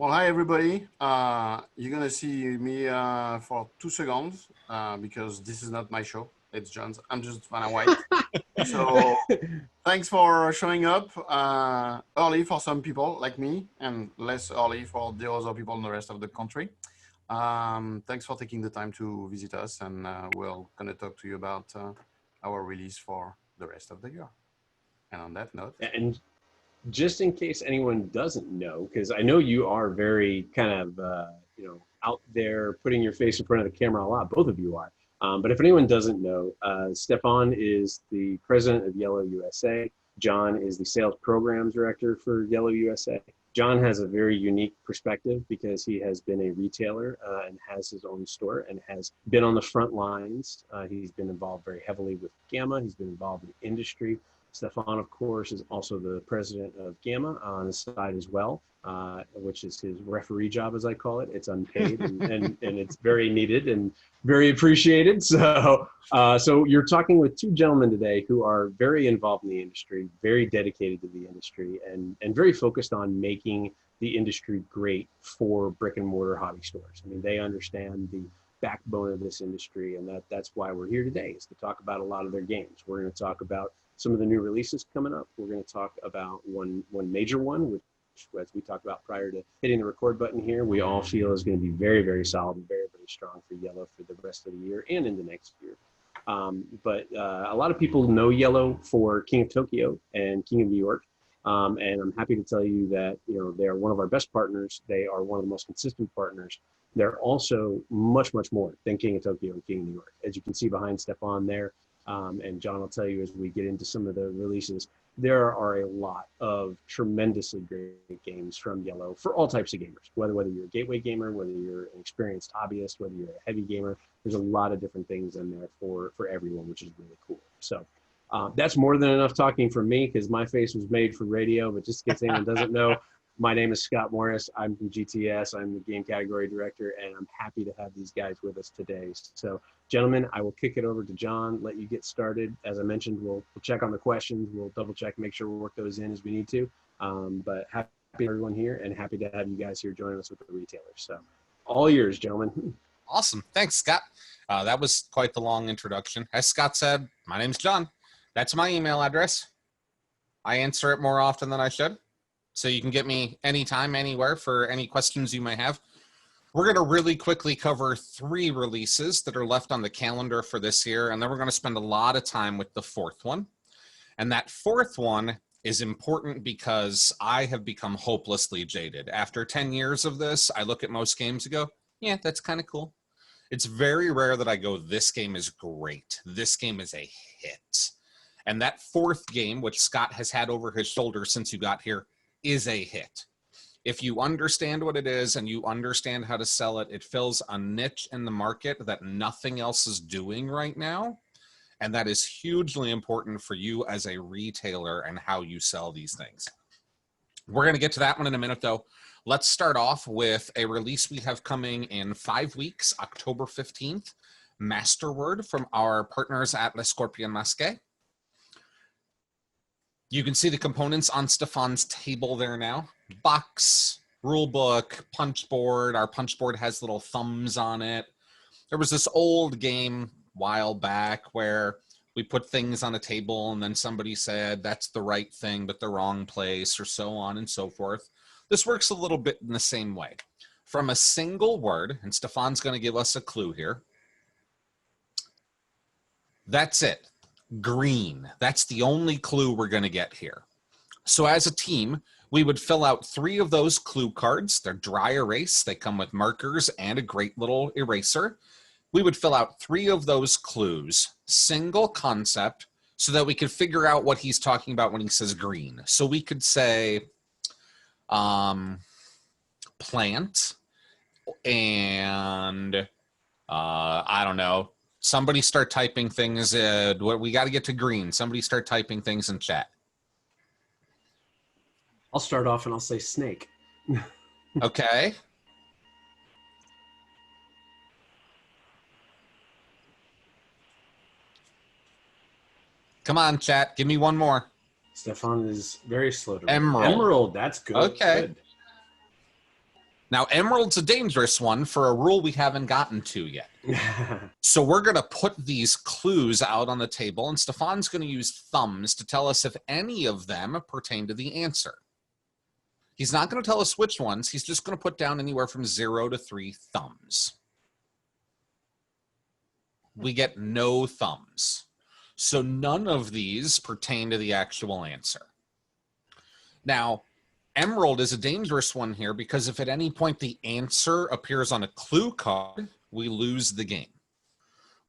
Well, hi everybody. You're gonna see me for 2 seconds because this is not my show. It's John's. I'm just Vanna White. So thanks for showing up early for some people like me and less early for the other people in the rest of the country. Thanks for taking the time to visit us, and we're gonna talk to you about our release for the rest of the year. And on that note, and just in case anyone doesn't know, because I know you are very kind of out there putting your face in front of the camera a lot, both of you are. But if anyone doesn't know, Stephan is the president of IELLO USA. John is the sales programs director for IELLO USA. John has a very unique perspective because he has been a retailer and has his own store and has been on the front lines. He's been involved very heavily with Gamma. He's been involved in the industry. Stephan, of course, is also the president of Gamma on the side as well, which is his referee job, as I call it. It's unpaid and it's very needed and very appreciated. So, so you're talking with two gentlemen today who are very involved in the industry, very dedicated to the industry, and very focused on making the industry great for brick and mortar hobby stores. I mean, they understand the backbone of this industry, and that's why we're here today, is to talk about a lot of their games. We're going to talk about some of the new releases coming up. We're going to talk about one major one, which, as we talked about prior to hitting the record button here, we all feel is going to be very, very solid and very, very strong for IELLO for the rest of the year and into next year. But a lot of people know IELLO for King of Tokyo and King of New York. And I'm happy to tell you that, they are one of our best partners. They are one of the most consistent partners. They're also much, much more than King of Tokyo and King of New York. As you can see behind Stephan there, and John will tell you as we get into some of the releases, there are a lot of tremendously great games from IELLO for all types of gamers, whether you're a gateway gamer, whether you're an experienced hobbyist, whether you're a heavy gamer. There's a lot of different things in there for everyone, which is really cool. So that's more than enough talking from me, because my face was made for radio. But just in case anyone doesn't know, my name is Scott Morris. I'm from GTS. I'm the game category director, and I'm happy to have these guys with us today. So, gentlemen, I will kick it over to John, let you get started. As I mentioned, we'll check on the questions. We'll double check, make sure we work those in as we need to. But happy everyone here, and happy to have you guys here joining us with the retailers. So, all yours, gentlemen. Awesome. Thanks, Scott. That was quite the long introduction. As Scott said, my name's John. That's my email address. I answer it more often than I should. So you can get me anytime, anywhere for any questions you may have. We're going to really quickly cover 3 releases that are left on the calendar for this year, and then we're going to spend a lot of time with the 4th one. And that 4th one is important because I have become hopelessly jaded. After 10 years of this, I look at most games and go, yeah, that's kind of cool. It's very rare that I go, this game is great. This game is a hit. And that 4th game, which Scott has had over his shoulder since you got here, is a hit. If you understand what it is and you understand how to sell it, it fills a niche in the market that nothing else is doing right now. And that is hugely important for you as a retailer and how you sell these things. We're going to get to that one in a minute, though. Let's start off with a release we have coming in 5 weeks, October 15th, Masterword from our partners at Le Scorpion Masqué. You can see the components on Stephan's table there now. Box, rule book, punch board. Our punch board has little thumbs on it. There was this old game a while back where we put things on a table and then somebody said that's the right thing but the wrong place, or so on and so forth. This works a little bit in the same way. From a single word, and Stephan's going to give us a clue here. That's it. Green. That's the only clue we're going to get here. So as a team, we would fill out 3 of those clue cards. They're dry erase. They come with markers and a great little eraser. We would fill out 3 of those clues, single concept, so that we could figure out what he's talking about when he says green. So we could say plant and I don't know. Somebody start typing things. We got to get to green. Somebody start typing things in chat. I'll start off and I'll say snake. Okay. Come on, chat. Give me one more. Stephan is very slow to Emerald. Emerald, that's good. Okay. Good. Now, Emerald's a dangerous one for a rule we haven't gotten to yet. So we're going to put these clues out on the table, and Stephan's going to use thumbs to tell us if any of them pertain to the answer. He's not going to tell us which ones. He's just going to put down anywhere from 0 to 3 thumbs. We get no thumbs. So none of these pertain to the actual answer. Now, Emerald is a dangerous one here because if at any point the answer appears on a clue card, we lose the game.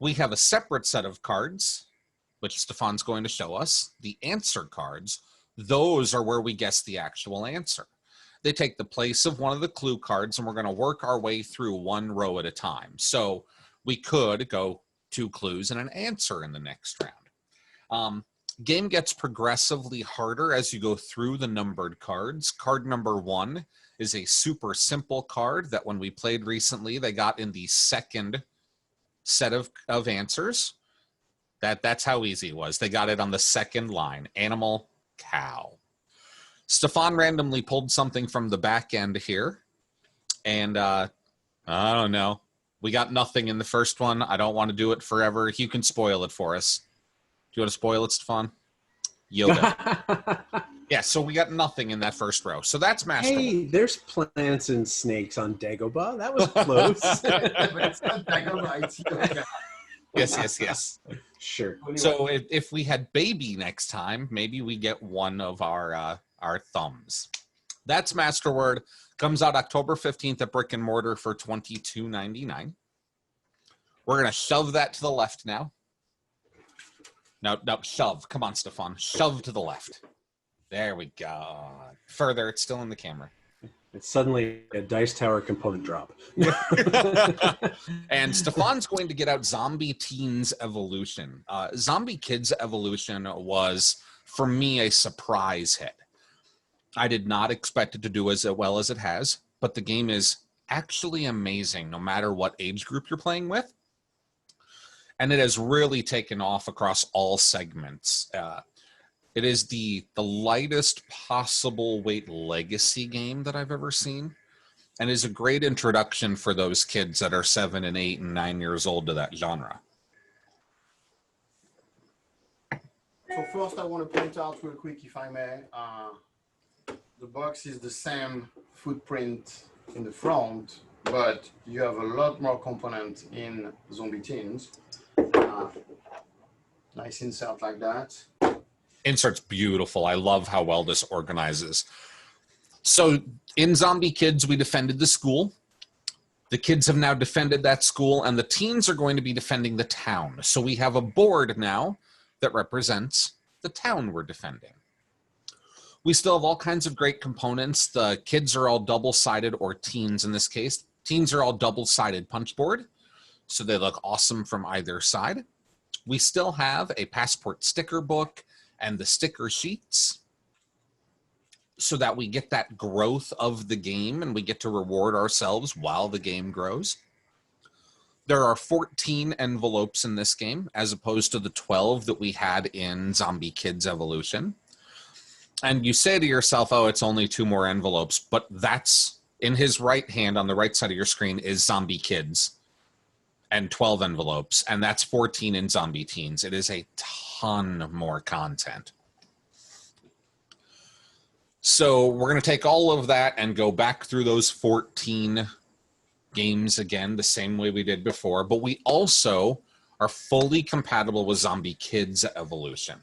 We have a separate set of cards, which Stephan's going to show us, the answer cards. Those are where we guess the actual answer. They take the place of one of the clue cards, and we're going to work our way through one row at a time. So we could go 2 clues and an answer in the next round. Game gets progressively harder as you go through the numbered cards. Card number 1 is a super simple card that when we played recently, they got in the second set of answers. That's how easy it was. They got it on the second line, animal, cow. Stephan randomly pulled something from the back end here. And I don't know. We got nothing in the first one. I don't want to do it forever. You can spoil it for us. Do you want to spoil it, Stephan? Yoga. Yeah, so we got nothing in that first row. So that's Master. Hey, there's plants and snakes on Dagobah. That was close. It's not Dagobah, it's yoga. Yes. Sure. So if we had baby next time, maybe we get one of our thumbs. That's Masterword. Comes out October 15th at Brick and Mortar for $22.99. We're going to shove that to the left now. No, shove. Come on, Stephan. Shove to the left. There we go. Further, it's still in the camera. It's suddenly a Dice Tower component drop. And Stephan's going to get out Zombie Teens Evolution. Zombie Kids Evolution was, for me, a surprise hit. I did not expect it to do as well as it has, but the game is actually amazing no matter what age group you're playing with. And it has really taken off across all segments. It is the lightest possible weight legacy game that I've ever seen, and is a great introduction for those kids that are 7 and 8 and 9 years old to that genre. So first I want to point out real quick, if I may, the box is the same footprint in the front, but you have a lot more component in Zombie Teens. Nice insert like that. Insert's beautiful. I love how well this organizes. So in Zombie Kids, we defended the school. The kids have now defended that school, and the teens are going to be defending the town. So we have a board now that represents the town we're defending. We still have all kinds of great components. The kids are all double-sided, or teens in this case. Teens are all double-sided punch board, so they look awesome from either side. We still have a passport sticker book and the sticker sheets so that we get that growth of the game and we get to reward ourselves while the game grows. There are 14 envelopes in this game as opposed to the 12 that we had in Zombie Kids Evolution. And you say to yourself, oh, it's only 2 more envelopes, but that's in his right hand on the right side of your screen is Zombie Kids and 12 envelopes, and that's 14 in Zombie Teens. It is a ton more content. So we're going to take all of that and go back through those 14 games again, the same way we did before, but we also are fully compatible with Zombie Kids Evolution.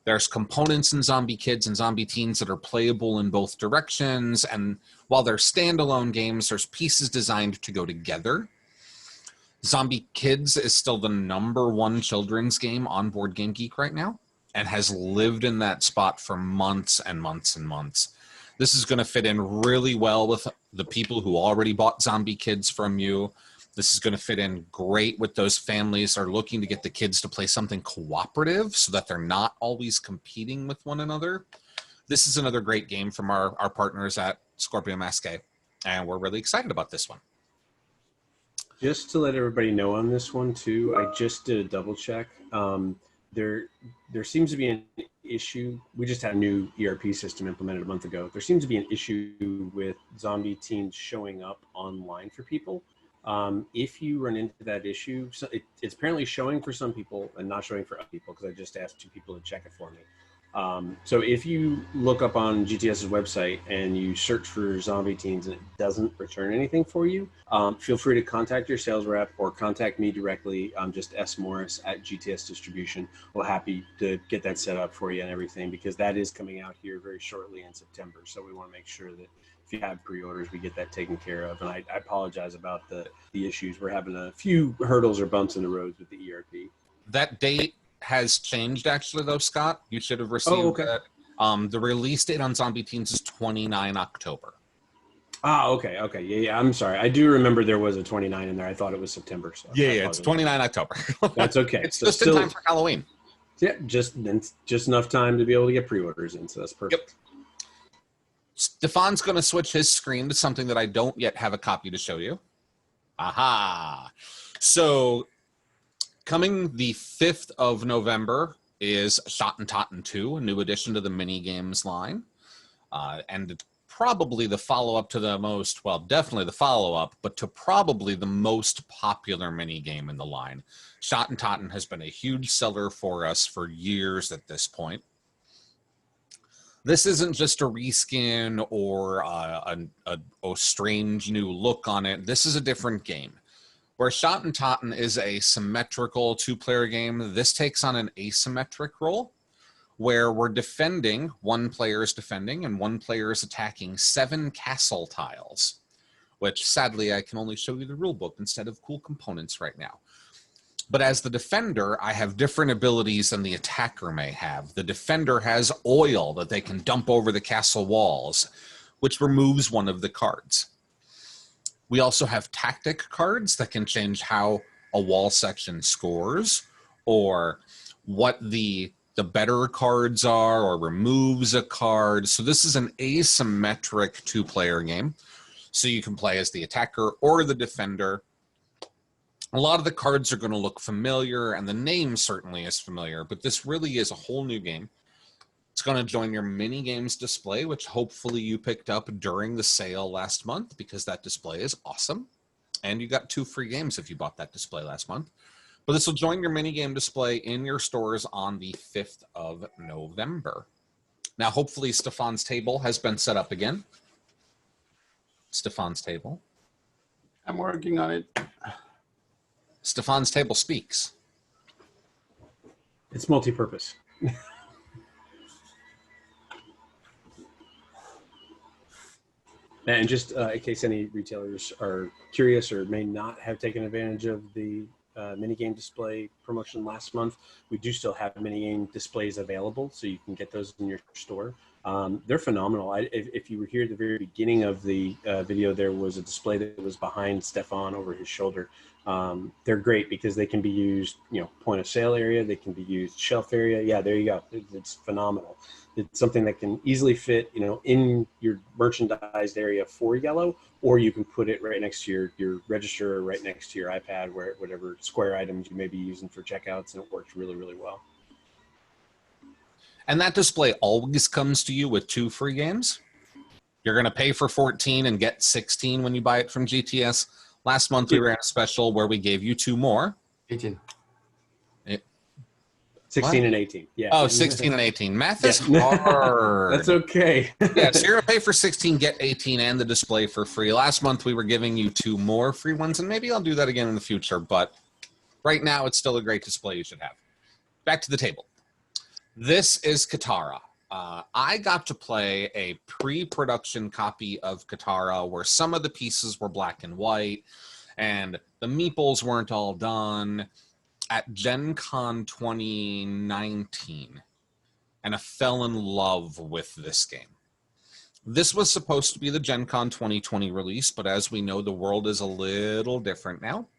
There's components in Zombie Kids and Zombie Teens that are playable in both directions, and while they're standalone games, there's pieces designed to go together. Zombie Kids is still the #1 children's game on Board Game Geek right now and has lived in that spot for months and months and months. This is going to fit in really well with the people who already bought Zombie Kids from you. This is going to fit in great with those families that are looking to get the kids to play something cooperative so that they're not always competing with one another. This is another great game from our partners at Scorpio Masqué, and we're really excited about this one. Just to let everybody know on this one too, I just did a double check. There seems to be an issue. We just had a new ERP system implemented a month ago. There seems to be an issue with zombie teams showing up online for people. If you run into that issue, so it's apparently showing for some people and not showing for other people, because I just asked 2 people to check it for me. So if you look up on GTS's website and you search for zombie teams and it doesn't return anything for you, feel free to contact your sales rep or contact me directly. I'm just S. Morris at GTS Distribution. We're happy to get that set up for you and everything, because that is coming out here very shortly in September. So we want to make sure that if you have pre-orders, we get that taken care of. And I apologize about the issues. We're having a few hurdles or bumps in the roads with the ERP. That date has changed, actually, though, Scott. You should have received that. The release date on Zombie Teens is 29 October. Ah, okay. Yeah, I'm sorry. I do remember there was a 29 in there. I thought it was September. So Yeah, it's 29 October. That's okay. It's just in time for Halloween. Yeah, just enough time to be able to get pre-orders in, so that's perfect. Yep. Stefan's going to switch his screen to something that I don't yet have a copy to show you. Aha! So, coming the 5th of November is Shot and Totten 2, a new addition to the mini games line. And probably the follow-up to the most, well, definitely the follow-up, but to probably the most popular mini game in the line. Shot and Totten has been a huge seller for us for years at this point. This isn't just a reskin or a strange new look on it. This is a different game. Where Shot and Totten is a symmetrical 2-player game, this takes on an asymmetric role, where we're defending, one player is defending, and one player is attacking 7 castle tiles, which sadly I can only show you the rule book instead of cool components right now. But as the defender, I have different abilities than the attacker may have. The defender has oil that they can dump over the castle walls, which removes one of the cards. We also have tactic cards that can change how a wall section scores, or what the better cards are, or removes a card. So this is an asymmetric 2-player game. So you can play as the attacker or the defender. A lot of the cards are going to look familiar, and the name certainly is familiar, but this really is a whole new game. It's going to join your mini games display, which hopefully you picked up during the sale last month, because that display is awesome. And you got 2 free games if you bought that display last month. But this will join your mini game display in your stores on the 5th of November. Now, hopefully Stefan's table has been set up again. Stefan's table. I'm working on it. Stefan's table speaks. It's multi-purpose. And just in case any retailers are curious or may not have taken advantage of the minigame display promotion last month, we do still have minigame displays available, so you can get those in your store. They're phenomenal. If you were here at the very beginning of the video, there was a display that was behind Stephan over his shoulder. They're great because they can be used, point of sale area. They can be used shelf area. Yeah, there you go. It's phenomenal. It's something that can easily fit, in your merchandised area for Yellow, or you can put it right next to your register, or right next to your iPad, whatever square items you may be using for checkouts, and it works really, really well. And that display always comes to you with 2 free games. You're going to pay for 14 and get 16 when you buy it from GTS. Last month, we ran a special where we gave you 2 more. 18. 16 and 18. Yeah. Oh, 16 and 18. Math is hard. That's okay. Yeah, so you're going to pay for 16, get 18, and the display for free. Last month, we were giving you 2 more free ones, and maybe I'll do that again in the future. But right now, it's still a great display you should have. Back to the table. This is Kitara. I got to play a pre-production copy of Kitara where some of the pieces were black and white, and the meeples weren't all done at Gen Con 2019, and I fell in love with this game. This was supposed to be the Gen Con 2020 release, but as we know, the world is a little different now.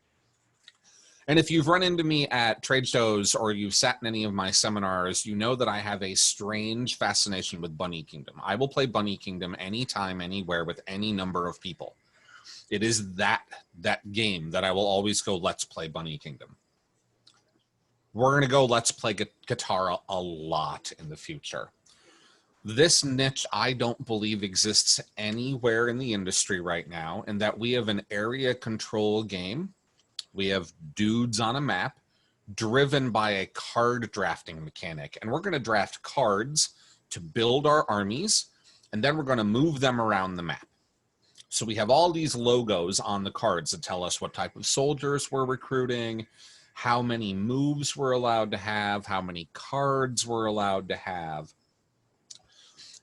And if you've run into me at trade shows or you've sat in any of my seminars, you know that I have a strange fascination with Bunny Kingdom. I will play Bunny Kingdom anytime, anywhere, with any number of people. It is that game that I will always go, let's play Bunny Kingdom. we're going to go Let's Play Kitara a lot in the future. This niche, I don't believe exists anywhere in the industry right now, in that we have an area control game. We have dudes on a map driven by a card drafting mechanic. And we're going to draft cards to build our armies, and then we're going to move them around the map. So we have all these logos on the cards that tell us what type of soldiers we're recruiting, how many moves we're allowed to have, how many cards we're allowed to have.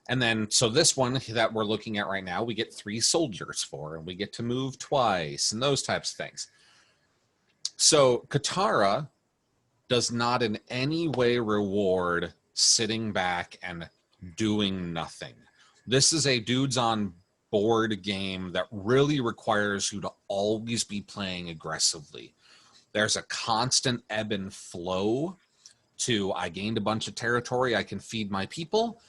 And then, so this one that we're looking at right now, we get 3 soldiers for, and we get to move twice, and those types of things. So Kitara does not in any way reward sitting back and doing nothing. This is a dudes on board game that really requires you to always be playing aggressively. There's a constant ebb and flow to, I gained a bunch of territory, I can feed my people.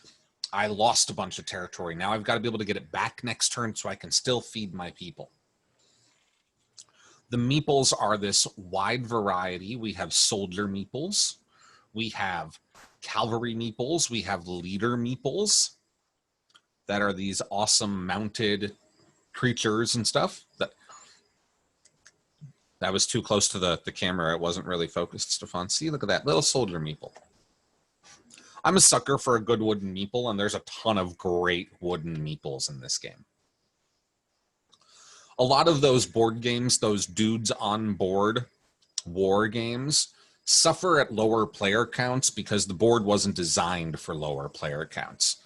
I lost a bunch of territory. Now I've got to be able to get it back next turn so I can still feed my people. The meeples are this wide variety. We have soldier meeples. We have cavalry meeples. We have leader meeples that are these awesome mounted creatures and stuff. That was too close to the camera. It wasn't really focused, Stephan. See, look at that little soldier meeple. I'm a sucker for a good wooden meeple, and there's a ton of great wooden meeples in this game. A lot of those board games, those dudes on board war games, suffer at lower player counts because the board wasn't designed for lower player counts.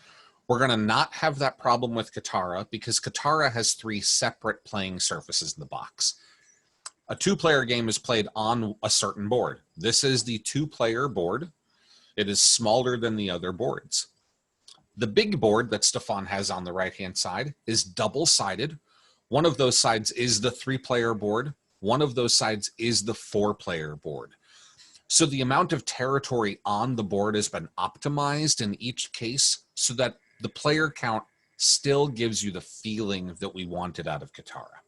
We're going to not have that problem with Kitara because Kitara has 3 separate playing surfaces in the box. A 2-player game is played on a certain board. This is the 2-player board. It is smaller than the other boards. The big board that Stephan has on the right-hand side is double-sided. One of those sides is the 3-player board. One of those sides is the 4-player board. So the amount of territory on the board has been optimized in each case so that the player count still gives you the feeling that we wanted out of Kitara.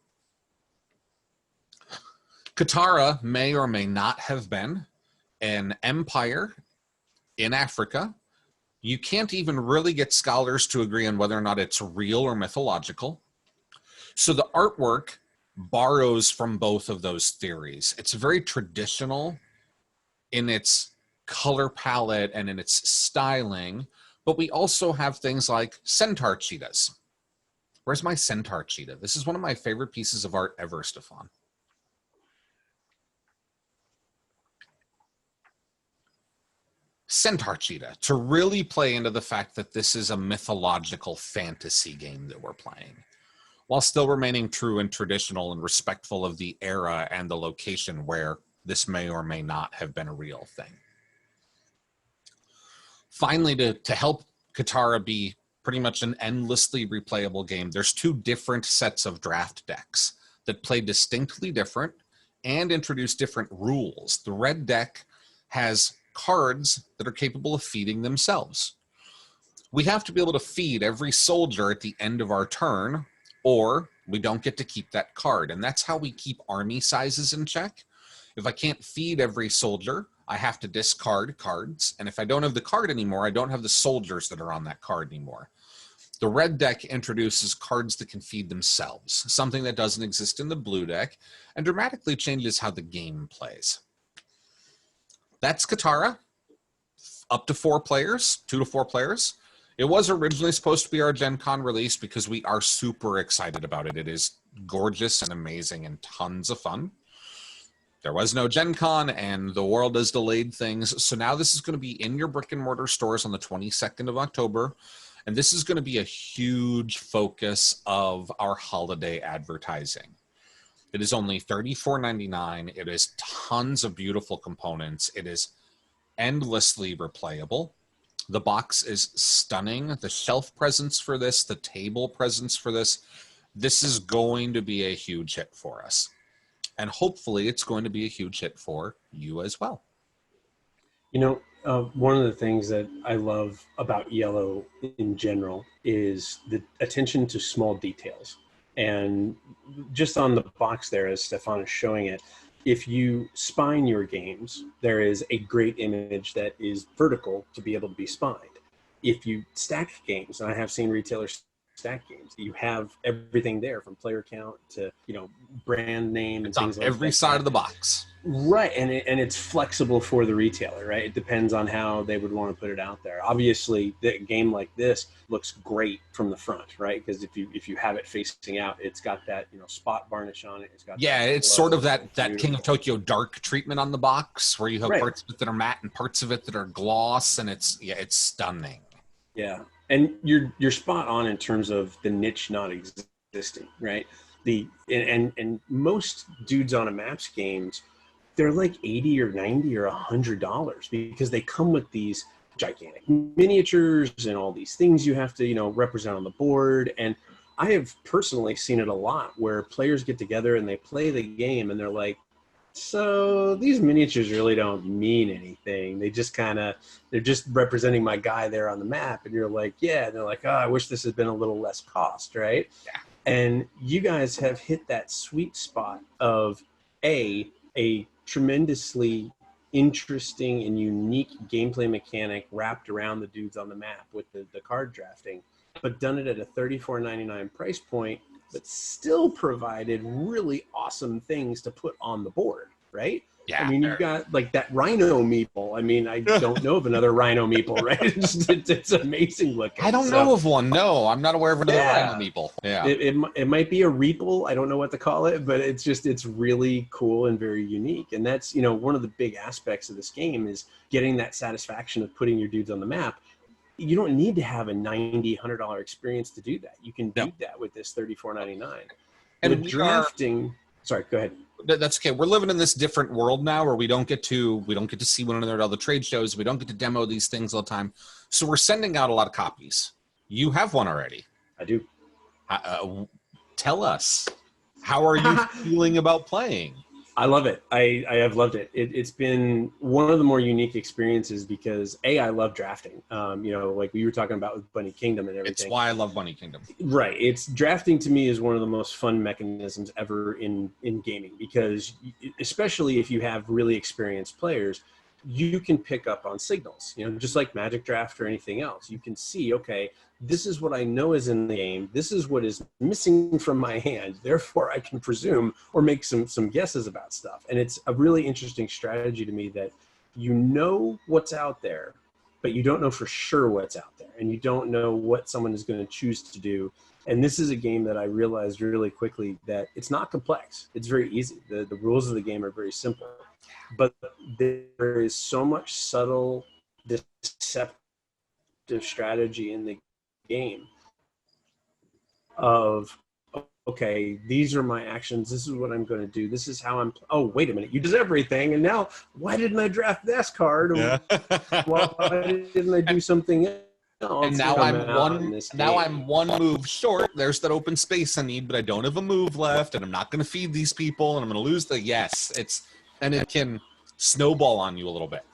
Kitara may or may not have been an empire in Africa. You can't even really get scholars to agree on whether or not it's real or mythological. So the artwork borrows from both of those theories. It's very traditional in its color palette and in its styling, but we also have things like centaur cheetahs. Where's my centaur cheetah? This is one of my favorite pieces of art ever, Stephan. Centaur cheetah, to really play into the fact that this is a mythological fantasy game that we're playing, while still remaining true and traditional and respectful of the era and the location where this may or may not have been a real thing. Finally, to help Kitara be pretty much an endlessly replayable game, there's 2 different sets of draft decks that play distinctly different and introduce different rules. The red deck has cards that are capable of feeding themselves. We have to be able to feed every soldier at the end of our turn, or we don't get to keep that card. And that's how we keep army sizes in check. If I can't feed every soldier, I have to discard cards. And if I don't have the card anymore, I don't have the soldiers that are on that card anymore. The red deck introduces cards that can feed themselves, something that doesn't exist in the blue deck, and dramatically changes how the game plays. That's Kitara, up to 4 players, 2 to 4 players. It was originally supposed to be our Gen Con release because we are super excited about it. It is gorgeous and amazing and tons of fun. There was no Gen Con and the world has delayed things. So now this is going to be in your brick and mortar stores on the 22nd of October. And this is going to be a huge focus of our holiday advertising. It is only $34.99. It is tons of beautiful components. It is endlessly replayable. The box is stunning. The shelf presence for this, the table presence for this is going to be a huge hit for us. And hopefully it's going to be a huge hit for you as well. You know, one of the things that I love about IELLO in general is the attention to small details. And just on the box there, as Stephan is showing it, if you spine your games, there is a great image that is vertical to be able to be spined. If you stack games, and I have seen retailers stack games, you have everything there from player count to, you know, brand name and It's on things like every that. side of the box. Right, and it's flexible for the retailer, right? It depends on how they would want to put it out there. Obviously, a game like this looks great from the front, right? Because if you have it facing out, it's got that, you know, spot varnish on it. It's got It's sort of that beautiful. King of Tokyo dark treatment on the box, where you have Right. parts of it that are matte and parts of it that are gloss, and it's stunning. Yeah, and you're spot on in terms of the niche not existing, right? And most dudes on a maps games, they're like $80 or $90 or $100 because they come with these gigantic miniatures and all these things you have to, you know, represent on the board. And I have personally seen it a lot where players get together and they play the game and they're like, so these miniatures really don't mean anything. They just they're just representing my guy there on the map. And you're like, yeah. And they're like, oh, I wish this had been a little less cost, right? Yeah. And you guys have hit that sweet spot of a tremendously interesting and unique gameplay mechanic wrapped around the dudes on the map with the card drafting, but done it at a $34.99 price point, but still provided really awesome things to put on the board, right? Yeah. I mean, you've got like that rhino meeple. I mean, I don't know of another rhino meeple, right? It's amazing looking. I don't know of one. No, I'm not aware of another rhino meeple. Yeah. It might be a reeple. I don't know what to call it, but it's really cool and very unique. And that's, you know, one of the big aspects of this game is getting that satisfaction of putting your dudes on the map. You don't need to have a $90, $100 experience to do that. You can do that with this $34.99. And the drafting. Sorry, go ahead. That's okay. We're living in this different world now where we don't get to see one another at other trade shows. We don't get to demo these things all the time. So we're sending out a lot of copies. You have one already. I do. Tell us, how are you feeling about playing? I love it. I have loved it. It's been one of the more unique experiences because I love drafting. You know, like we were talking about with Bunny Kingdom and everything. It's why I love Bunny Kingdom. Right. It's drafting to me is one of the most fun mechanisms ever in gaming because especially if you have really experienced players, you can pick up on signals, you know, just like Magic Draft or anything else. You can see, okay, this is what I know is in the game. This is what is missing from my hand. Therefore, I can presume or make some guesses about stuff. And it's a really interesting strategy to me that you know what's out there, but you don't know for sure what's out there. And you don't know what someone is going to choose to do. And this is a game that I realized really quickly that it's not complex. It's very easy. The rules of the game are very simple. But there is so much subtle, deceptive strategy in the game of, okay, these are my actions. This is what I'm going to do. This is how I'm. Oh, wait a minute. You did everything. And now, why didn't I draft this card? Yeah. Why didn't I do something else? And now I'm one move short. There's that open space I need, but I don't have a move left, and I'm not going to feed these people, and I'm going to lose the and it can snowball on you a little bit.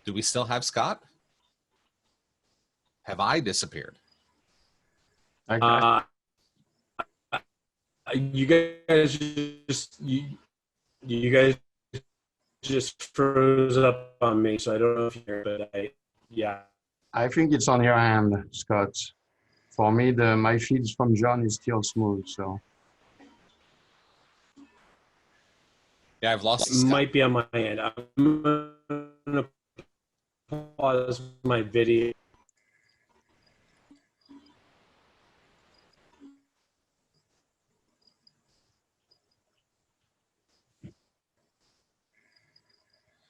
Do we still have Scott? Have I disappeared? You guys just froze up on me, so I don't know if you're, but I think it's on your hand, Scott. For me, my feeds from John is still smooth, so. Yeah, I've lost. It might be on my end. I'm gonna pause my video.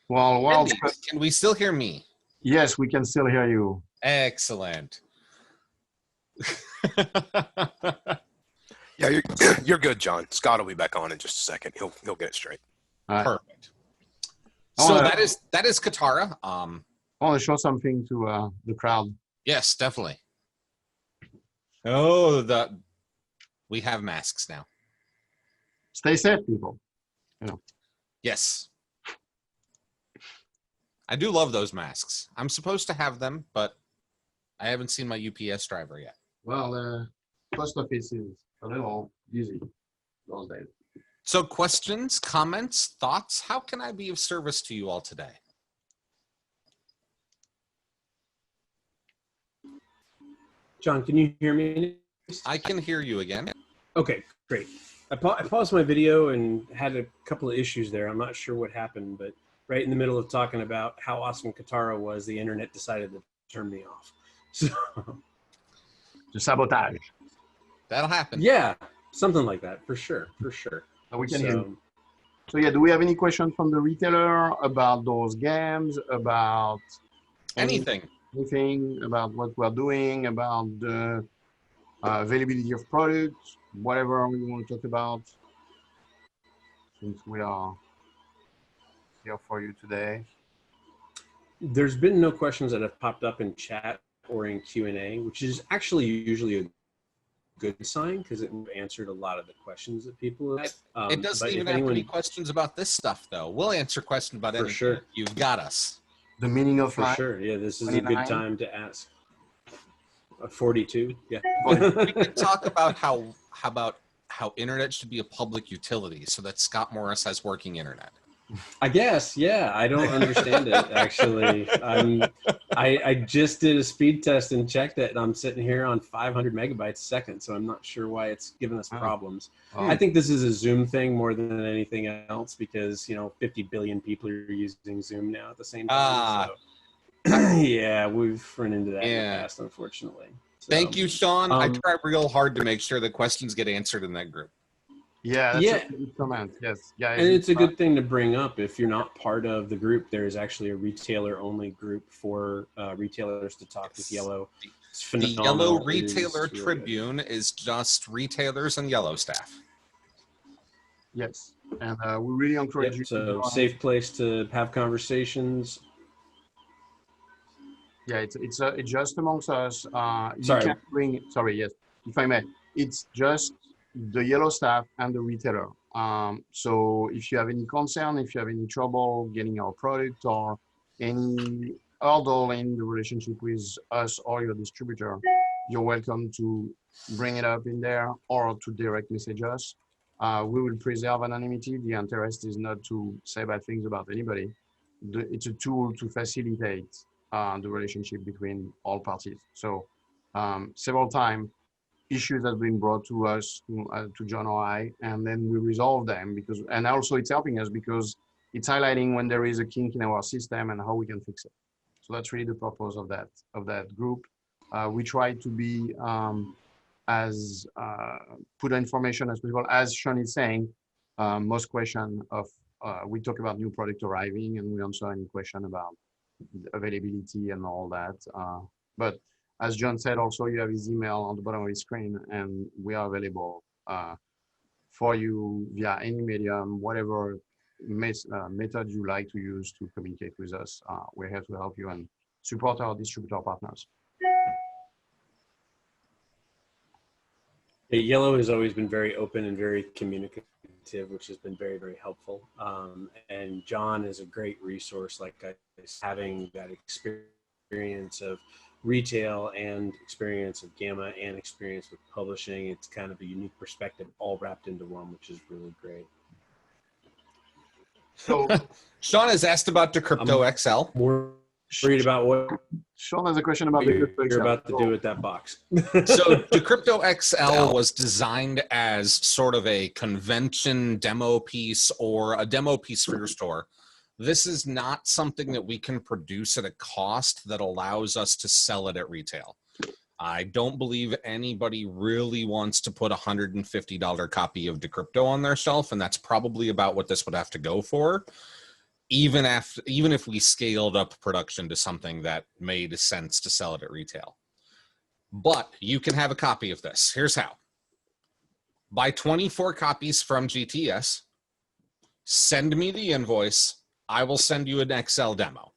Well, Andy, can we still hear me? Yes, we can still hear you. Excellent. Yeah, you're good, John. Scott will be back on in just a second. He'll get it straight. Perfect. So that is Kitara. I want to show something to the crowd. Yes, definitely. Oh, we have masks now. Stay safe, people. You know. Yes. I do love those masks. I'm supposed to have them, but I haven't seen my UPS driver yet. Well, post office is a little busy those days. So questions, comments, thoughts? How can I be of service to you all today? John, can you hear me? I can hear you again. Okay, great. I paused my video and had a couple of issues there. I'm not sure what happened, but right in the middle of talking about how awesome Kitara was, the internet decided to turn me off. So, The sabotage. That'll happen. yeah, something like that, for sure, for sure. So we can hear you. So yeah, do we have any questions from the retailer about those games, about Anything. anything about what we're doing, about the availability of products, whatever we want to talk about, since we are here for you today. There's been no questions that have popped up in chat or in Q&A, which is actually usually a good sign because it answered a lot of the questions that people have. It doesn't even have to be questions about this stuff, though. We'll answer questions about anything. Sure. You've got us. The meaning of For life. sure. Yeah, this is 29. a good time to ask. 42. Yeah. We could talk about how internet should be a public utility so that Scott Morris has working internet. I guess, yeah. I don't understand it, actually. I just did a speed test and checked it, and I'm sitting here on 500 megabytes a second, so I'm not sure why it's giving us problems. I think this is a Zoom thing more than anything else because, 50 billion people are using Zoom now at the same time. So. Yeah, we've run into that in the past, unfortunately. So, thank you, Sean. I try real hard to make sure the questions get answered in that group. Yeah, that's a good comment. Yes. Yeah. And it's a good thing to bring up. If you're not part of the group, there is actually a retailer-only group for retailers to talk with Yellow. The Yellow Retailer Tribune is just retailers and Yellow staff. Yes, and we really encourage you. So safe place to have conversations. Yeah, it's just amongst us. Sorry. Sorry, yes, if I may. It's just the Yellow staff and the retailer. So if you have any concern, if you have any trouble getting our product or any hurdle in the relationship with us or your distributor, you're welcome to bring it up in there or to direct message us. We will preserve anonymity. The interest is not to say bad things about anybody. It's a tool to facilitate the relationship between all parties. So several times, issues have been brought to us, to John or I, and then we resolve them and also it's helping us because it's highlighting when there is a kink in our system and how we can fix it. So that's really the purpose of that group. We try to be as put information as possible. As Sean is saying, most question we talk about new product arriving and we answer any question about availability and all that. But as John said, also you have his email on the bottom of his screen, and we are available for you via any medium, whatever method you like to use to communicate with us. We're here to help you and support our distributor partners. Yellow has always been very open and very communicative, which has been very, very helpful. And John is a great resource, having that experience of retail and experience of Gamma and experience with publishing. It's kind of a unique perspective all wrapped into one, which is really great. So Sean has asked about Decrypto XL. More worried about what Sean has a question about you're about to do with that box. So Decrypto XL was designed as sort of a convention demo piece or a demo piece for your store. This is not something that we can produce at a cost that allows us to sell it at retail. I don't believe anybody really wants to put a $150 copy of Decrypto on their shelf, and that's probably about what this would have to go for, even if we scaled up production to something that made sense to sell it at retail. But you can have a copy of this. Here's how. Buy 24 copies from GTS, send me the invoice, I will send you an Excel demo.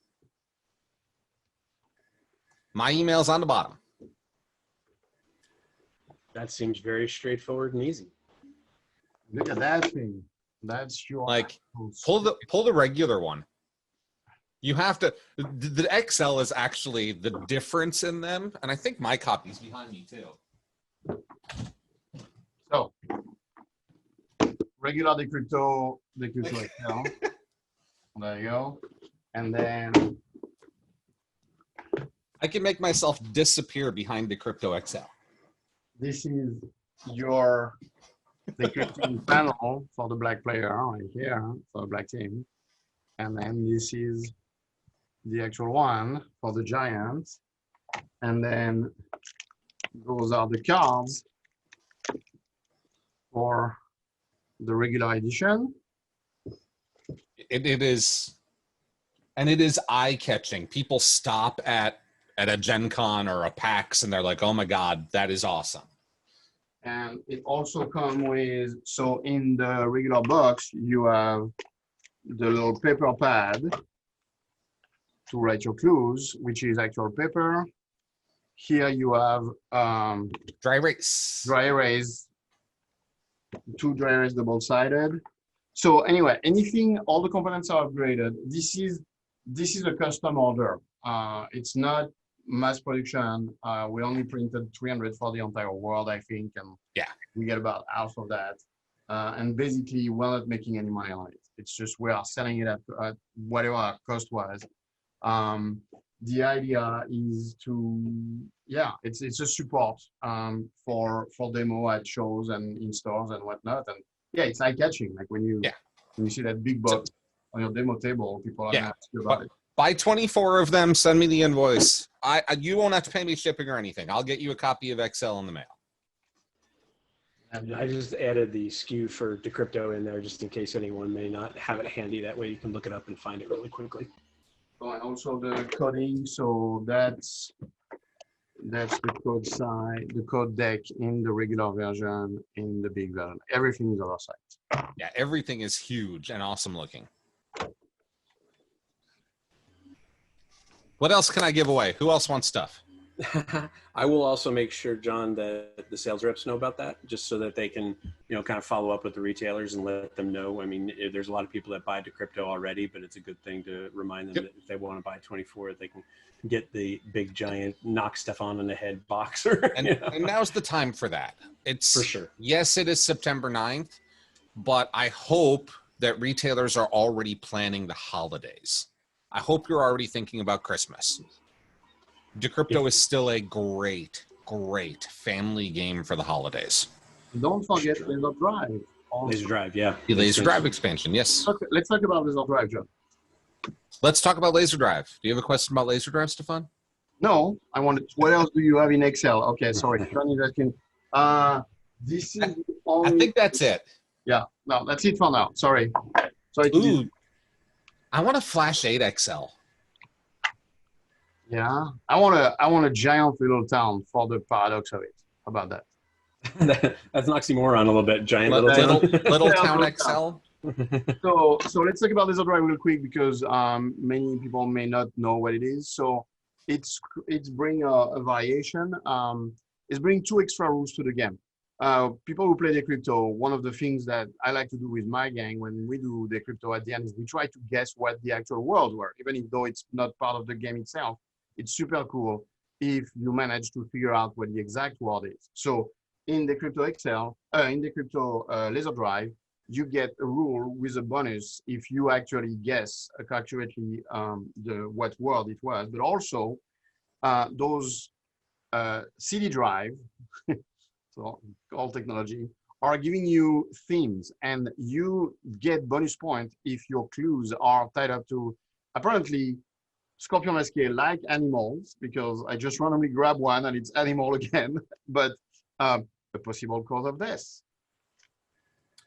My email's on the bottom. That seems very straightforward and easy. Look at that thing. That's your pull the regular one. You have to. The XL is actually the difference in them, and I think my copy's behind me too. So regular Decrypto Excel. There you go. And then I can make myself disappear behind Decrypto XL. this is your decrypting panel for the black player right here, for the black team. And then this is the actual one for the giant. And then those are the cards for the regular edition. It is, and it is eye-catching. People stop at a Gen Con or a PAX and they're like, oh my God, that is awesome. And it also comes with, so in the regular box, you have the little paper pad to write your clues, which is actual paper. Here you have Dry erase. dry erase, 2 dry erase double-sided. So anyway, anything, all the components are upgraded. This is a custom order. It's not mass production. We only printed 300 for the entire world, I think, and yeah, we get about half of that. And basically, we're not making any money on it. It's just we are selling it at whatever our cost was. The idea is to, yeah, it's a support for demo at shows and in stores and whatnot. And yeah, it's eye-catching. Like when you see that big box on your demo table, people are gonna ask you about it. Buy 24 of them. Send me the invoice. You won't have to pay me shipping or anything. I'll get you a copy of XL in the mail. And I just added the SKU for Decrypto in there just in case anyone may not have it handy. That way you can look it up and find it really quickly. Oh, and also the coding. So that's the code side, the code deck in the regular version, in the big version. Everything is oversized. Yeah, everything is huge and awesome looking. What else can I give away? Who else wants stuff? I will also make sure, John, that the sales reps know about that, just so that they can, kind of follow up with the retailers and let them know. I mean, there's a lot of people that buy Decrypto already, but it's a good thing to remind them that if they want to buy 24, they can get the big giant knock Stephan on the head boxer. And now's the time for that. It's for sure. Yes, it is September 9th, but I hope that retailers are already planning the holidays. I hope you're already thinking about Christmas. Decrypto is still a great family game for the holidays. Don't forget Laser Drive. Laser Drive, yeah. The Laser Drive expansion, yes. Let's talk about Laser Drive, John. Let's talk about Laser Drive. Do you have a question about Laser Drive, Stephan? No, I wanted. What else do you have in Excel? Okay, sorry. John is asking. This is the only. I think that's it. Yeah, no, that's it for now. Sorry. Ooh, I want a Flash 8 XL. Yeah, I want a giant little town for the paradox of it. How about that? That's an oxymoron a little bit. Giant little town. Little town XL. So let's talk about Laser Drive real quick because many people may not know what it is. So it's bring a variation. It's bring 2 extra rules to the game. People who play Decrypto, one of the things that I like to do with my gang when we do Decrypto at the end is we try to guess what the actual worlds were, even though it's not part of the game itself. It's super cool if you manage to figure out what the exact world is. So in Decrypto Laser Drive, you get a rule with a bonus if you actually guess accurately what world it was, but also those CD drive, so all technology, are giving you themes, and you get bonus points if your clues are tied up to apparently Scorpion Masqué like animals, because I just randomly grab one and it's animal again, but a possible cause of death,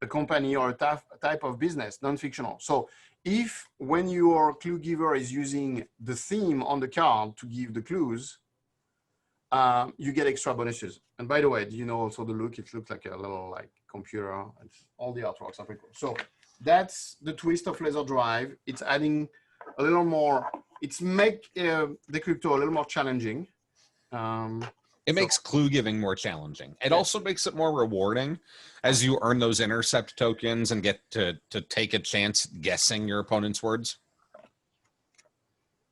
a company or a type of business, non-fictional. So if when your clue giver is using the theme on the card to give the clues, you get extra bonuses. And by the way, do you know also the look? It looks like a little like computer. It's, all the artworks are pretty cool. So that's the twist of Laser Drive. It's adding a little more. It's make Decrypto a little more challenging. It makes clue giving more challenging. It also makes it more rewarding as you earn those intercept tokens and get to take a chance guessing your opponent's words.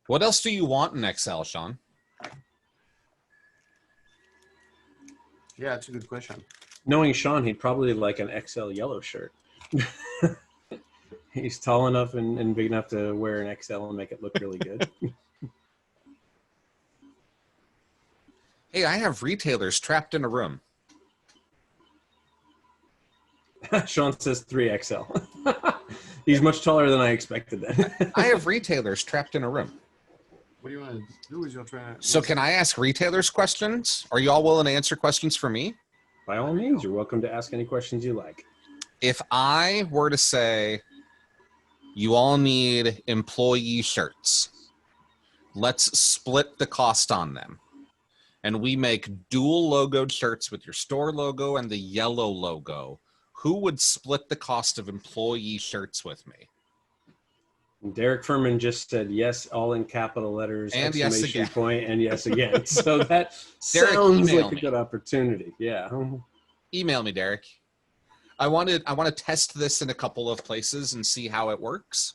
What else do you want in Excel, Sean? Yeah, it's a good question. Knowing Sean, he'd probably like an XL yellow shirt. He's tall enough and big enough to wear an XL and make it look really good. Hey, I have retailers trapped in a room. Sean says 3XL. He's much taller than I expected then. I have retailers trapped in a room. What do you want to do with your trainer? So can I ask retailers questions? Are you all willing to answer questions for me? By all means, you're welcome to ask any questions you like. If I were to say, you all need employee shirts, let's split the cost on them. And we make dual logoed shirts with your store logo and the yellow logo. Who would split the cost of employee shirts with me? Derek Furman just said yes, all in capital letters, And yes exclamation again. point, and yes again. So that Derek, sounds email like a me. good opportunity. Yeah. Email me, Derek. I want to test this in a couple of places and see how it works.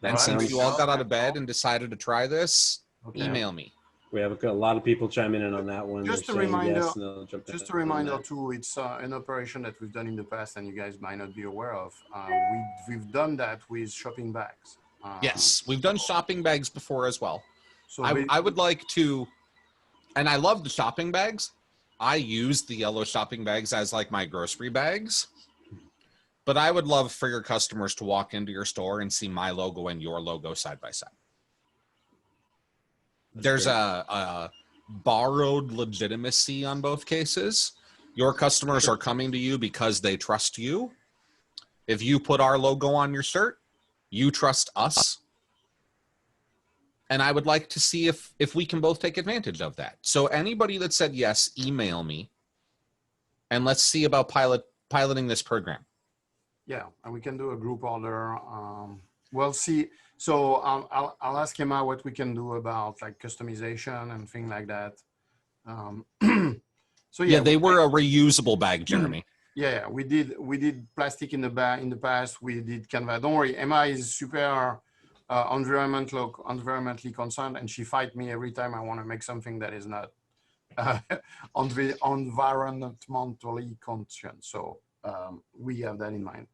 That And since sounds- you all got out of bed and decided to try this, Okay. email me. We have a lot of people chiming in on that one. Just They're a saying reminder- yes, and they'll jump Just in a on reminder that. too, it's an operation that we've done in the past and you guys might not be aware of. We've done that with shopping bags. Yes, we've done shopping bags before as well. So I would like to, and I love the shopping bags. I use the yellow shopping bags as like my grocery bags. But I would love for your customers to walk into your store and see my logo and your logo side by side. There's great. a borrowed legitimacy on both cases. Your customers are coming to you because they trust you. If you put our logo on your shirt, you trust us. And I would like to see if we can both take advantage of that. So anybody that said yes, email me. And let's see about piloting this program. Yeah, and we can do a group order. We'll see. So I'll ask Emma what we can do about like customization and things like that. So Yeah, they were a reusable bag, Jeremy. Yeah, we did plastic in the past. We did canvas. Don't worry, Emma is super environmentally concerned, and she fight me every time I want to make something that is not environmentally conscious. So we have that in mind.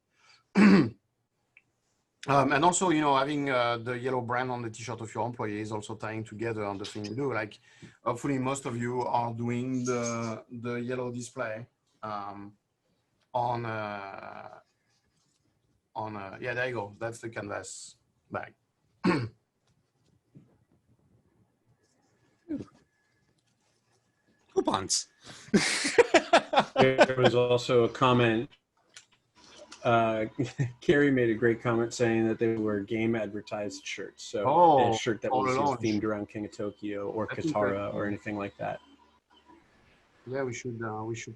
And also, you know, having the yellow brand on the t-shirt of your employee is also tying together on the thing you do. Like, hopefully, most of you are doing the yellow display yeah, there you go. That's the canvas bag. Coupons. There was also a comment. Carrie made a great comment saying that they were game advertised shirts. So a shirt that was themed around King of Tokyo or Kitara or anything like that. Yeah, we should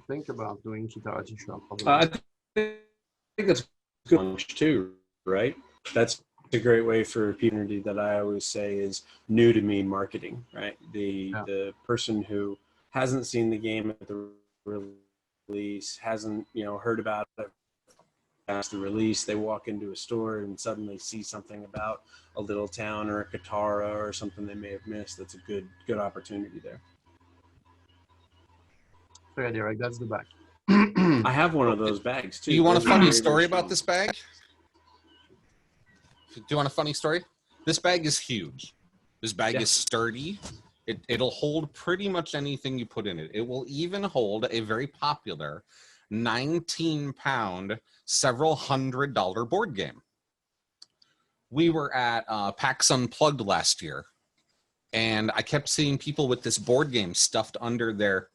think about doing Kitara t-shirt. I think that's good launch too, right? That's a great way for people that I always say is new to me marketing, right? The person who hasn't seen the game at the release, hasn't heard about it past the release, they walk into a store and suddenly see something about a little town or a Kitara or something they may have missed. That's a good opportunity there. So yeah, Derek, that's the bag. I have one of those bags too. Do you want a Those are funny very, story very about strong. this bag? Do you want a funny story? This bag is huge. This bag is sturdy. It'll hold pretty much anything you put in it. It will even hold a very popular 19-pound, several $100 board game. We were at PAX Unplugged last year, and I kept seeing people with this board game stuffed under their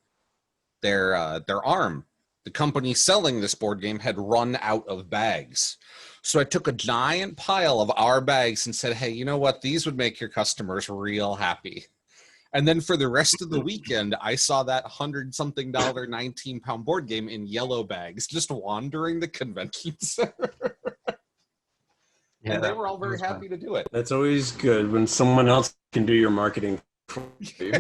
arm. The company selling this board game had run out of bags. So I took a giant pile of our bags and said, hey, you know what? These would make your customers real happy. And then for the rest of the weekend, I saw that $100-something 19-pound board game in yellow bags just wandering the convention center. And they were all very happy to do it. That's always good when someone else can do your marketing for you.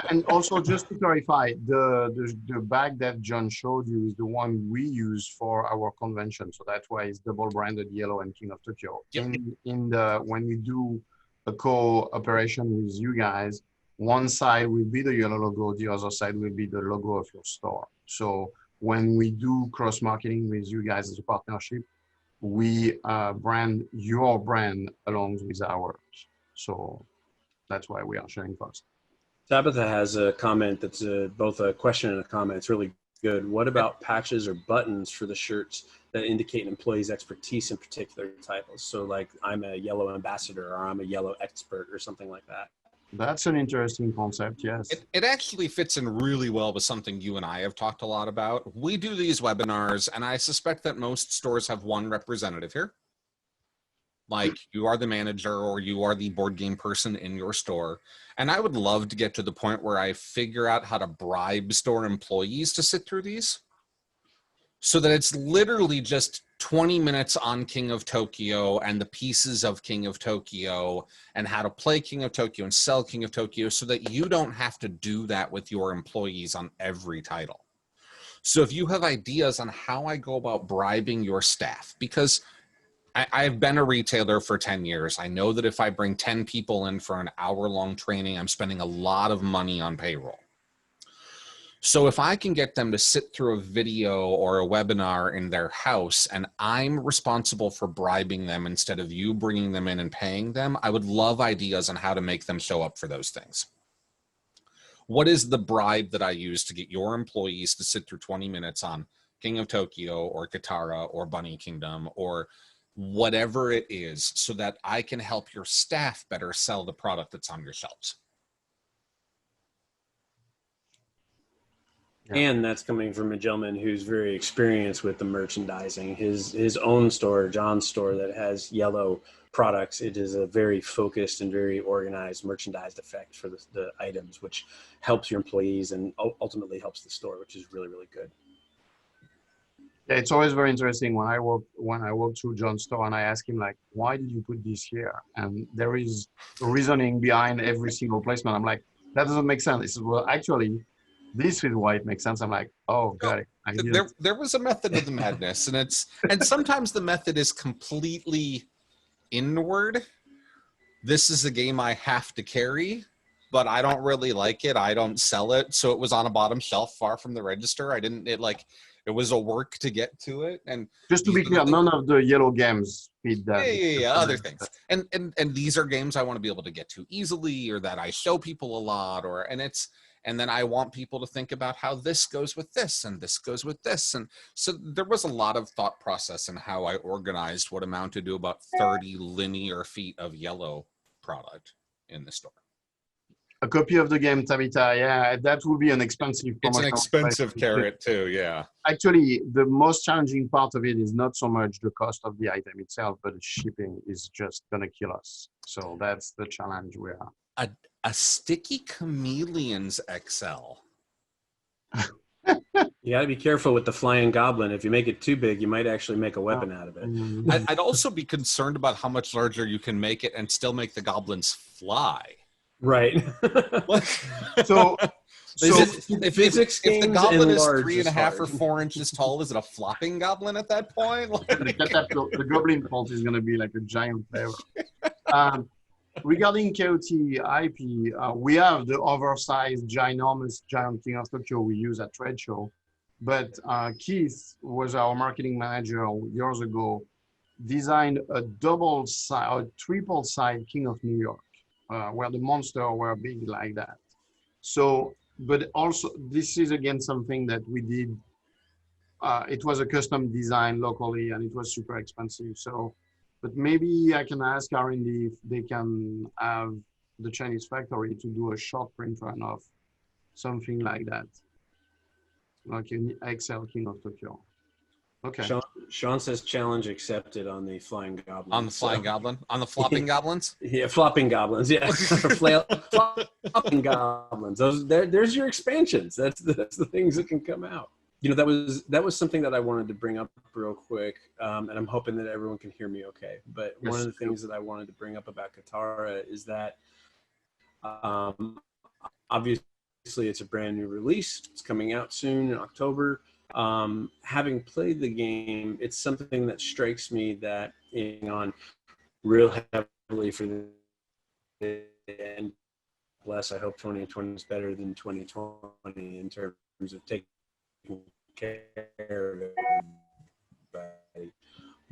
And also, just to clarify, the bag that John showed you is the one we use for our convention. So that's why it's double branded yellow and King of Tokyo. Yep. When we do a cooperation with you guys, one side will be the yellow logo, the other side will be the logo of your store. So when we do cross marketing with you guys as a partnership, we brand your brand along with ours. So that's why we are sharing first. Tabitha has a comment that's both a question and a comment. It's really good. What about patches or buttons for the shirts that indicate an employee's expertise in particular titles? So like I'm a yellow ambassador or I'm a yellow expert or something like that. That's an interesting concept, yes. It actually fits in really well with something you and I have talked a lot about. We do these webinars, and I suspect that most stores have one representative here. Like you are the manager or you are the board game person in your store. And I would love to get to the point where I figure out how to bribe store employees to sit through these, so that it's literally just 20 minutes on King of Tokyo and the pieces of King of Tokyo and how to play King of Tokyo and sell King of Tokyo, so that you don't have to do that with your employees on every title. So if you have ideas on how I go about bribing your staff, because I've been a retailer for 10 years. I know that if I bring 10 people in for an hour-long training, I'm spending a lot of money on payroll. So if I can get them to sit through a video or a webinar in their house and I'm responsible for bribing them instead of you bringing them in and paying them, I would love ideas on how to make them show up for those things. What is the bribe that I use to get your employees to sit through 20 minutes on King of Tokyo or Kitara or Bunny Kingdom or whatever it is, so that I can help your staff better sell the product that's on your shelves? Yeah. And that's coming from a gentleman who's very experienced with the merchandising. His own store, John's store, that has yellow products. It is a very focused and very organized merchandised effect for the items, which helps your employees and ultimately helps the store, which is really, really good. Yeah, it's always very interesting when I walk through John's store and I ask him, like, why did you put this here? And there is reasoning behind every single placement. I'm like, that doesn't make sense. He says, well, actually, this is why it makes sense. I'm like, oh, got it. There was a method to the madness, and sometimes the method is completely inward. This is a game I have to carry, but I don't really like it. I don't sell it, so it was on a bottom shelf, far from the register. It was a work to get to it. And just to be clear, none of the IELLO games feed that. Yeah, other things. And these are games I want to be able to get to easily, or that I show people a lot, and then I want people to think about how this goes with this and this goes with this. And so there was a lot of thought process in how I organized what amounted to about 30 linear feet of yellow product in the store. A copy of the game, Tabitha, yeah, that would be an expensive It's an promotional expensive price. carrot too, yeah. Actually, the most challenging part of it is not so much the cost of the item itself, but the shipping is just gonna kill us. So that's the challenge we are. A Sticky Chameleons XL. You got to be careful with the flying goblin. If you make it too big, you might actually make a weapon out of it. I'd also be concerned about how much larger you can make it and still make the goblins fly. Right. So if the goblin is 3.5 or 4 inches tall, is it a flopping goblin at that point? the goblin fault is gonna be like a giant flavor. Regarding KOT IP, we have the oversized, ginormous giant King of Tokyo we use at trade show. But Keith was our marketing manager years ago, designed a double side or triple side King of New York, where the monsters were big like that. So, but also this is again something that we did. It was a custom design locally and it was super expensive. So, but maybe I can ask R&D if they can have the Chinese factory to do a short print run of something like that. Like an XL King of Tokyo. Okay. Sean says challenge accepted on the flying goblin. On the flying goblin? On the flopping goblins? Yeah, flopping goblins. Yeah, flopping goblins. There's your expansions. That's the things that can come out. You know, that was something that I wanted to bring up real quick, and I'm hoping that everyone can hear me okay. But one of the things that I wanted to bring up about Kitara is that obviously it's a brand new release. It's coming out soon in October. Having played the game, it's something that strikes me that on real heavily for the end. Bless, I hope 2020 is better than 2020 in terms of taking care of everybody.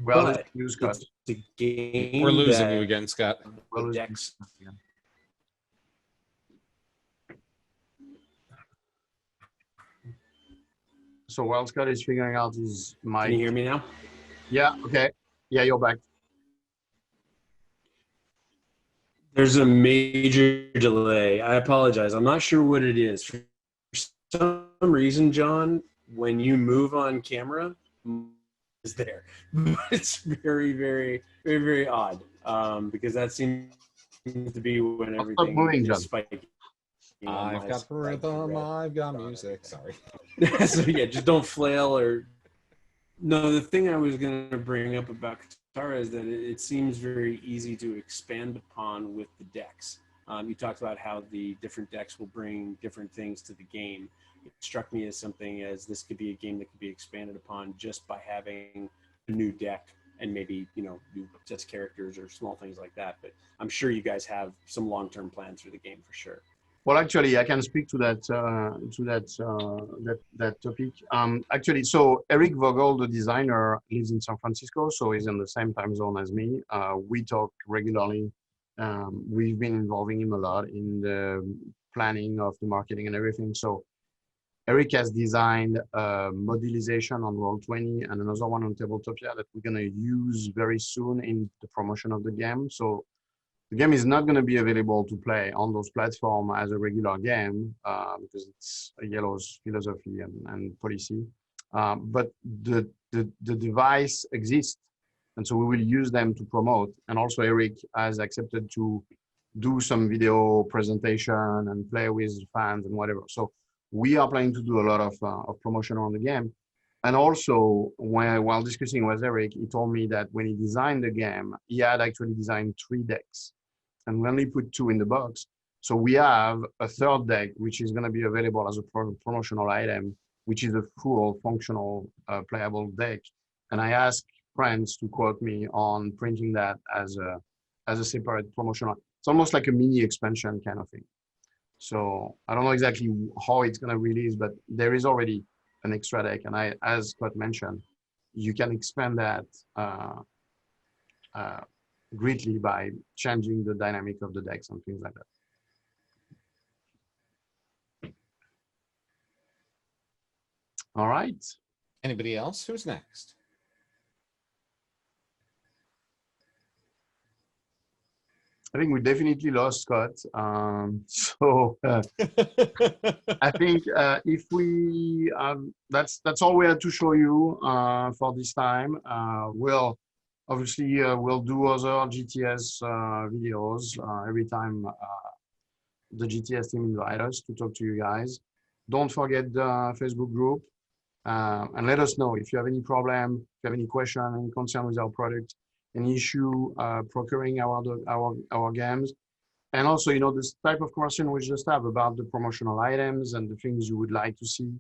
Well, but it's Scott. it's a game We're losing that you again, Scott. We're losing decks. you again. So while Scott is figuring out his mic. Can you hear me now? Yeah, okay. Yeah, you're back. There's a major delay. I apologize. I'm not sure what it is. For some reason, John, when you move on camera, is there. It's very, very, very, very odd because that seems to be when Stop everything moving, John. is spiking. on I've my got side. rhythm, I've got music. Sorry. So yeah, just don't flail or. No, the thing I was going to bring up about Kitara is that it seems very easy to expand upon with the decks. You talked about how the different decks will bring different things to the game. It struck me as something as this could be a game that could be expanded upon just by having a new deck and maybe, you know, new sets of characters or small things like that. But I'm sure you guys have some long-term plans for the game for sure. Well, actually, I can speak to that topic. Actually, so Eric Vogel, the designer, lives in San Francisco, so he's in the same time zone as me. We talk regularly. We've been involving him a lot in the planning of the marketing and everything. So Eric has designed a modelization on Roll20 and another one on Tabletopia that we're going to use very soon in the promotion of the game. So the game is not going to be available to play on those platforms as a regular game because it's IELLO's philosophy and policy. But the device exists, and so we will use them to promote. And also Eric has accepted to do some video presentation and play with fans and whatever. So we are planning to do a lot of promotion on the game. And also, while discussing with Eric, he told me that when he designed the game, he had actually designed 3 decks. And we only put 2 in the box. So we have a 3rd deck, which is going to be available as a promotional item, which is a full functional playable deck. And I asked friends to quote me on printing that as a separate promotional. It's almost like a mini expansion kind of thing. So I don't know exactly how it's going to release, but there is already an extra deck. And as Scott mentioned, you can expand that greatly by changing the dynamic of the decks and things like that. All right. Anybody else? Who's next? I think we definitely lost Scott. So I think if we that's all we had to show you for this time. We'll obviously we'll do other GTS videos every time the GTS team invite us to talk to you guys. Don't forget the Facebook group and let us know if you have any problem, if you have any question, any concern with our product, any issue procuring our games. And also, you know, this type of question we just have about the promotional items and the things you would like to see.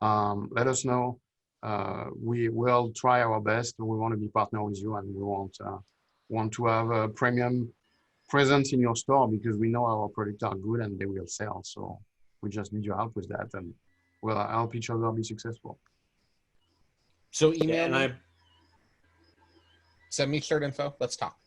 Let us know. We will try our best. We want to be partner with you, and we want to have a premium presence in your store because we know our products are good and they will sell. So we just need your help with that, and we'll help each other be successful. So email Yeah, me. Send me shirt info. Let's talk.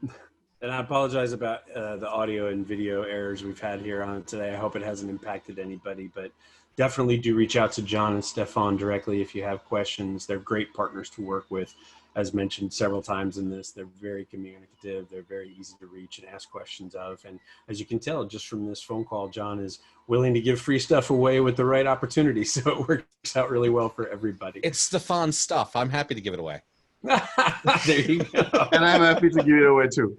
And I apologize about the audio and video errors we've had here on today. I hope it hasn't impacted anybody, but definitely do reach out to John and Stephan directly if you have questions. They're great partners to work with. As mentioned several times in this, they're very communicative. They're very easy to reach and ask questions of. And as you can tell, just from this phone call, John is willing to give free stuff away with the right opportunity. So it works out really well for everybody. It's Stephan's stuff. I'm happy to give it away. There you go. And I'm happy to give it away too.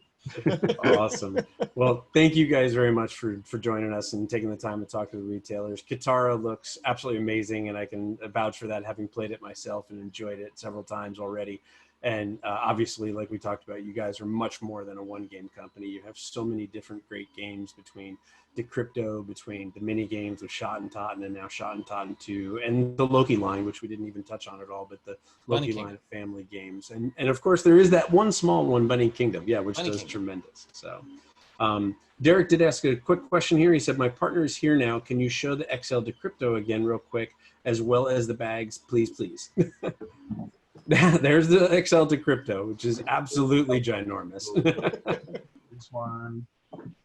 Awesome. Well, thank you guys very much for joining us and taking the time to talk to the retailers. Kitara looks absolutely amazing, and I can vouch for that, having played it myself and enjoyed it several times already. And obviously, like we talked about, you guys are much more than a one-game company. You have so many different great games between Decrypto, between the mini games with Shot and Totten, and now Shot and Totten 2, and the Loki line, which we didn't even touch on at all, but the Loki line of family games. And of course, there is that one small one, Bunny Kingdom, yeah, which does tremendous. So Derek did ask a quick question here. He said, my partner is here now. Can you show the XL Decrypto again real quick, as well as the bags, please, please? There's the XL Decrypto, which is absolutely ginormous. This one,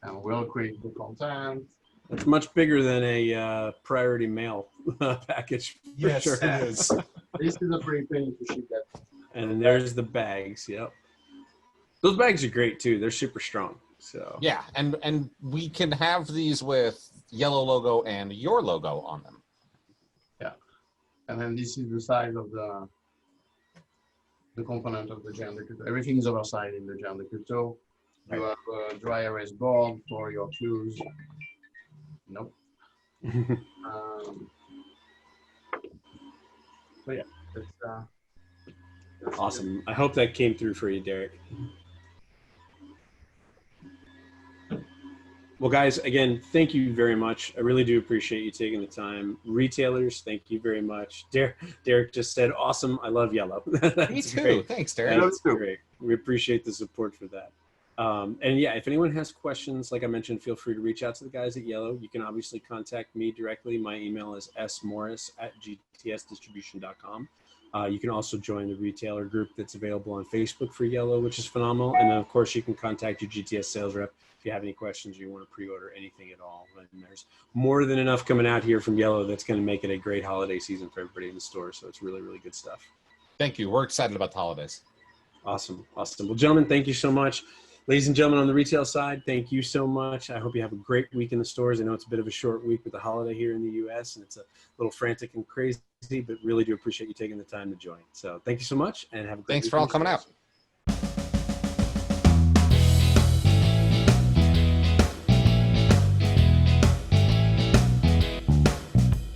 and we'll create the content. It's much bigger than a priority mail package. For Yes, sure. it is. This is a free thing to ship that. And there's the bags. Yep. Those bags are great too. They're super strong. So Yeah, and we can have these with yellow logo and your logo on them. Yeah, and then this is the size of the component of the John Decrypto. Everything is oversized in the John Decrypto. You have a dry erase board for your cues. Nope. So yeah, that's awesome. I hope that came through for you, Derek. Well, guys, again, thank you very much. I really do appreciate you taking the time. Retailers, thank you very much. Derek just said, awesome. I love yellow. Me too. Great. Thanks, Derek. That's great. We appreciate the support for that. And yeah, if anyone has questions, like I mentioned, feel free to reach out to the guys at Yellow. You can obviously contact me directly. My email is smorris@gtsdistribution.com. You can also join the retailer group that's available on Facebook for Yellow, which is phenomenal. And then, of course, you can contact your GTS sales rep if you have any questions or you want to pre-order anything at all. And there's more than enough coming out here from Yellow that's going to make it a great holiday season for everybody in the store. So it's really, really good stuff. Thank you. We're excited about the holidays. Awesome. Awesome. Well, gentlemen, thank you so much. Ladies and gentlemen on the retail side, thank you so much. I hope you have a great week in the stores. I know it's a bit of a short week with the holiday here in the U.S., and it's a little frantic and crazy, but really do appreciate you taking the time to join. So thank you so much, and have a great week. Thanks for all coming out.